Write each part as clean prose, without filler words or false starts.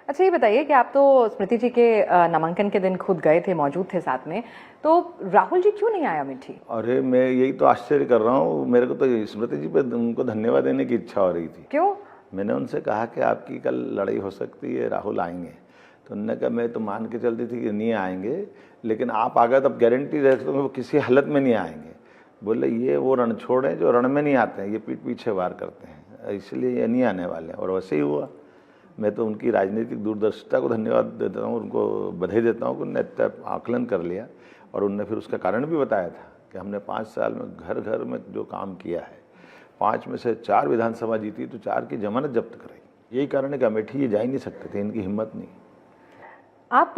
अच्छा ये बताइए कि आप तो स्मृति जी के नामांकन के दिन खुद गए थे, मौजूद थे साथ में, तो राहुल जी क्यों नहीं आया अमेठी? अरे मैं यही तो आश्चर्य कर रहा हूँ, मेरे को तो स्मृति जी पे उनको धन्यवाद देने की इच्छा हो रही थी। क्यों? मैंने उनसे कहा कि आपकी कल लड़ाई हो सकती है, राहुल आएंगे, तो उन्होंने कहा मैं तो मान के चलती थी कि नहीं आएंगे, लेकिन आप आ गए तो अब गारंटी रहती तो वो किसी हालत में नहीं आएंगे। बोले ये वो रण छोड़े जो रण में नहीं आते हैं, ये पीठ पीछे वार करते हैं, इसलिए ये नहीं आने वाले हैं। और वैसे ही हुआ। मैं तो उनकी राजनीतिक दूरदर्शिता को धन्यवाद देता हूँ, उनको बधाई देता हूँ कि उन्होंने इतना आकलन कर लिया और उनने फिर उसका कारण भी बताया था कि हमने 5 साल में घर घर में जो काम किया है, 5 में से 4 विधानसभा जीती तो 4 की जमानत जब्त कराई। यही कारण है कि अमेठी ये जा ही नहीं सकते थे, इनकी हिम्मत नहीं। आप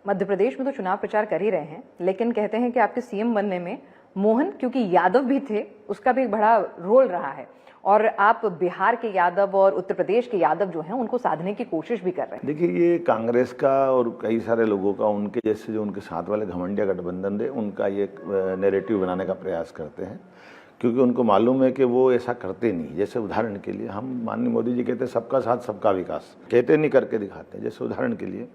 मध्य प्रदेश में तो चुनाव प्रचार कर ही रहे हैं, लेकिन कहते हैं कि आपके सीएम बनने में मोहन, क्योंकि यादव भी थे, उसका भी एक बड़ा रोल रहा है, और आप बिहार के यादव और उत्तर प्रदेश के यादव जो हैं उनको साधने की कोशिश भी कर रहे हैं। देखिए ये कांग्रेस का और कई सारे लोगों का, उनके जैसे जो उनके साथ वाले घमंडिया गठबंधन थे, उनका ये नैरेटिव बनाने का प्रयास करते हैं, क्योंकि उनको मालूम है कि वो ऐसा करते नहीं। जैसे उदाहरण के लिए हम माननीय मोदी जी कहते हैं सबका साथ सबका विकास, कहते नहीं करके दिखाते हैं। जैसे उदाहरण के लिए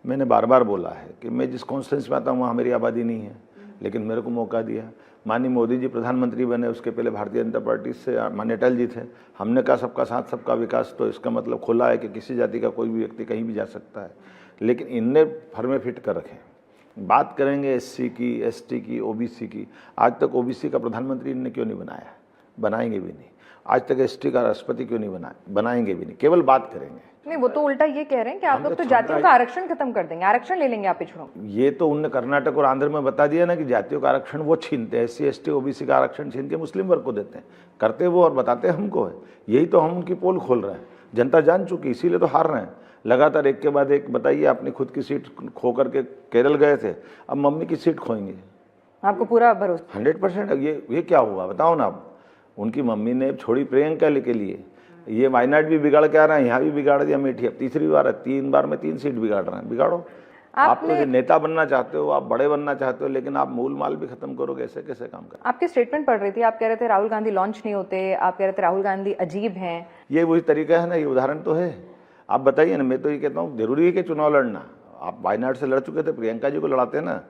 मैंने बार बार बोला है कि मैं जिस कॉन्स्टिट्यूंसी में आता हूँ वहाँ मेरी आबादी नहीं है, लेकिन मेरे को मौका दिया। माननीय मोदी जी प्रधानमंत्री बने, उसके पहले भारतीय जनता पार्टी से माननीय अटल जी थे, हमने कहा सबका साथ सबका विकास, तो इसका मतलब खुला है कि किसी जाति का कोई भी व्यक्ति कहीं भी जा सकता है। लेकिन इनने फर्मे फिट कर रखे। बात करेंगे एससी की, एसटी की, ओबीसी की, आज तक ओबीसी का प्रधानमंत्री इनने क्यों नहीं बनाया? बनाएंगे भी नहीं। आज तक एसटी का राष्ट्रपति क्यों नहीं बनाया? बनाएंगे भी नहीं, केवल बात करेंगे। नहीं, वो तो उल्टा ये कह रहे हैं कि आप लोग तो जातियों का आरक्षण खत्म कर देंगे, आरक्षण ले लेंगे आप पिछड़ों। ये तो उनने कर्नाटक और आंध्र में बता दिया ना कि जातियों का आरक्षण वो छीनते हैं, एससी एसटी ओबीसी का आरक्षण छीन के मुस्लिम वर्ग को देते हैं। करते वो और बताते हमको है। यही तो हम उनकी पोल खोल रहे हैं, जनता जान चुकी, इसीलिए तो हार रहे हैं लगातार एक के बाद एक। बताइए, आपने खुद की सीट खो करके केरल गए थे, अब मम्मी की सीट खोएंगे? आपको पूरा भरोसा? 100%। ये क्या हुआ बताओ ना। आप उनकी मम्मी ने छोड़ी प्रियंका के लिए, ये वायनाड भी बिगाड़ के आ रहा है, यहाँ भी बिगाड़ दिया अमेठी, अब तीसरी बार है, 3 बार में 3 सीट बिगाड़ रहे हैं। बिगाड़ो। आप तो नेता बनना चाहते हो, आप बड़े बनना चाहते हो, लेकिन आप मूल माल भी खत्म करोगे, ऐसे कैसे काम कर? आपकी स्टेटमेंट पढ़ रही थी, आप कह रहे थे राहुल गांधी लॉन्च नहीं होते, आप कह रहे थे राहुल गांधी अजीब हैं। ये वही तरीका है ना, ये उदाहरण तो है। आप बताइए ना, मैं तो ये कहता हूँ जरूरी है कि चुनाव लड़ना। आप वायनाड से लड़ चुके थे, प्रियंका जी को लड़ाते ना,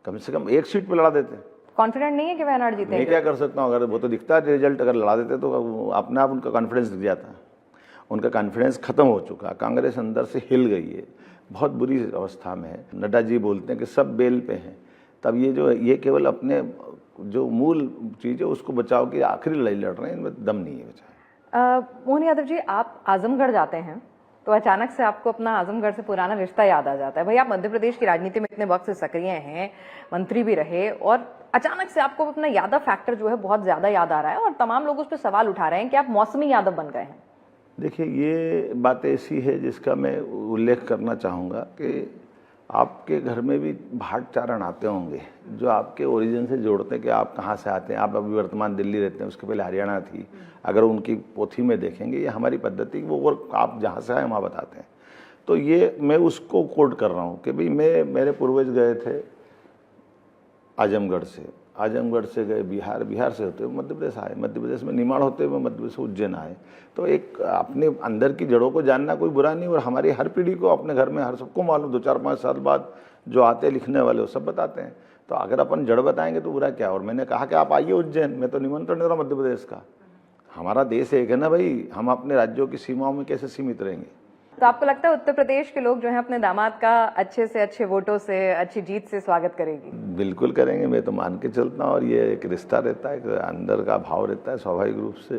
कम से कम 1 सीट पर लड़ा देते। कॉन्फिडेंट नहीं है कि वायनाड जीतेंगे? मैं क्या कर सकता हूँ? अगर वो तो दिखता है रिजल्ट, अगर लड़ा देते तो अपने आप उनका कॉन्फिडेंस दिख जाता। उनका कॉन्फिडेंस खत्म हो चुका, कांग्रेस अंदर से हिल गई है, बहुत बुरी अवस्था में है। नड्डा जी बोलते हैं कि सब बेल पे हैं, तब ये केवल अपने जो मूल चीज़ है उसको बचाव की आखिरी लड़ाई लड़ रहे हैं, इनमें दम नहीं है बचाव। मोहन यादव जी, आप आजमगढ़ जाते हैं तो अचानक से आपको अपना आजमगढ़ से पुराना रिश्ता याद आ जाता है। भाई, आप मध्य प्रदेश की राजनीति में इतने वक्त से सक्रिय हैं, मंत्री भी रहे, और अचानक से आपको अपना यादव फैक्टर जो है बहुत ज्यादा याद आ रहा है, और तमाम लोग उस पर सवाल उठा रहे हैं कि आप मौसमी यादव बन गए हैं। देखिए, ये बात ऐसी है जिसका मैं उल्लेख करना चाहूँगा कि आपके घर में भी भाट चारण आते होंगे जो आपके ओरिजिन से जोड़ते हैं कि आप कहाँ से आते हैं। आप अभी वर्तमान दिल्ली रहते हैं, उसके पहले हरियाणा थी। अगर उनकी पोथी में देखेंगे, ये हमारी पद्धति, वो और आप जहाँ से आए वहाँ बताते हैं। तो ये मैं उसको कोट कर रहा हूँ कि भाई मेरे पूर्वज गए थे आजमगढ़ से गए बिहार से होते हुए मध्य प्रदेश आए, मध्य प्रदेश में निमाड़ होते हुए मध्य प्रदेश से उज्जैन आए। तो एक अपने अंदर की जड़ों को जानना कोई बुरा नहीं, और हमारी हर पीढ़ी को अपने घर में हर सबको मालूम, 2-4-5 साल बाद जो आते लिखने वाले वो सब बताते हैं। तो अगर अपन जड़ बताएंगे तो बुरा क्या। और मैंने कहा कि आप आइए उज्जैन, मैं तो निमंत्रण दे रहा हूँ मध्य प्रदेश का। हमारा देश एक है ना भाई, हम अपने राज्यों की सीमाओं में कैसे सीमित रहेंगे? तो आपको लगता है उत्तर प्रदेश के लोग जो हैं अपने दामाद का अच्छे से अच्छे वोटों से, अच्छी जीत से स्वागत करेंगे? बिल्कुल करेंगे, मैं तो मान के चलता हूँ। और ये एक रिश्ता रहता है, एक अंदर का भाव रहता है, स्वाभाविक रूप से